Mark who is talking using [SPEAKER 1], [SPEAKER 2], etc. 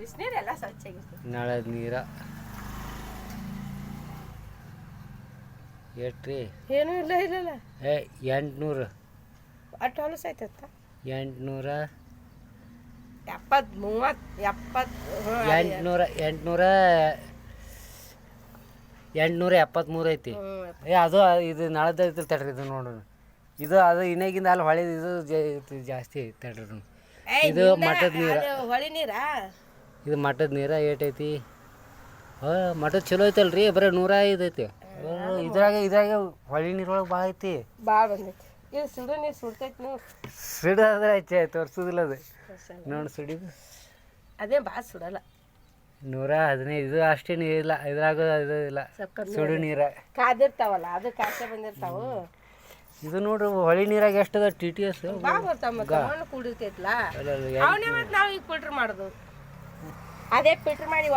[SPEAKER 1] ಬಿಸಿನೀರು ಎಲ್ಲ ಸ್ವಚ್ಛಾಗಿರ್ತದೆ.
[SPEAKER 2] ನಳದ ನೀರ ಎಷ್ಟ್ರಿ?
[SPEAKER 1] ಏನೂ ಇಲ್ಲ.
[SPEAKER 2] 800
[SPEAKER 1] ಅಷ್ಟು ಹೊಲಸು ಆಯ್ತತ್ತ.
[SPEAKER 2] 800
[SPEAKER 1] 70
[SPEAKER 2] 873 ಐತಿ. ಅದು ಇದು ನಳದ ಐತಿ ತಡ್ರಿ. ಇದು ನೋಡ್ರಿ, ಇದು ಅದು ಇನ್ನೇಗಿಂದ ಅಲ್ಲಿ ಹೊಳೆ ಇದು ಜಾಸ್ತಿ ಐತಿ ತಡ್ರಿ. ಇದು ಮಠದ ನೀರ,
[SPEAKER 1] ಹೊಳಿ ನೀರ.
[SPEAKER 2] ಇದು ಮಠದ ನೀರ ಏಟೈತಿ? ಮಠದ ಚಲೋ ಐತಲ್ರಿ, ಬರೀ 105 ಐತಿ. ಇದ್ರಾಗ ಹೊಳಿ ನೀರೊಳಗೆ ಭಾಳ ಐತಿ.
[SPEAKER 1] ಭಾಳ ಬಂದೈತಿ. ಇದು ಸುಡು ನೀರು ಸುಡ್ತೈತಿ ನೋಡಿ.
[SPEAKER 2] ಸುಡೋದ್ರೆ ಐತೆ, ತೋರಿಸೋದಿಲ್ಲ ಅದು. ನೋಡಿ ಸುಡಿದು
[SPEAKER 1] ಅದೇ ಭಾಳ ಸುಡಲ್ಲ.
[SPEAKER 2] 115 ಇದು ಅಷ್ಟೇ ನೀರಿಲ್ಲ ಇದ್ರಾಗ. ಇದು ಇಲ್ಲ, ಸುಡು ನೀರ
[SPEAKER 1] ಕಾದಿರ್ತಾವಲ್ಲ, ಅದು ಕಾಸೆ ಬಂದಿರ್ತಾವು.
[SPEAKER 2] ಇದು ನೋಡ್ರಿ ಹೊಳಿ ನೀರಾಗ ಎಷ್ಟದ TTS
[SPEAKER 1] ಭಾಳ ಬರ್ತಾವ. ಮತ್ತೆ ಮಣ್ಣು ಕೂಡಿರ್ತೈತಲ್ಲ, ಅವನೇ ಮತ್ತೆ ನಾವು ಈಗ ಫಿಲ್ಟರ್ ಮಾಡೋದು. ಅದೇ ಫಿಲ್ಟರ್ ಮಾಡಿ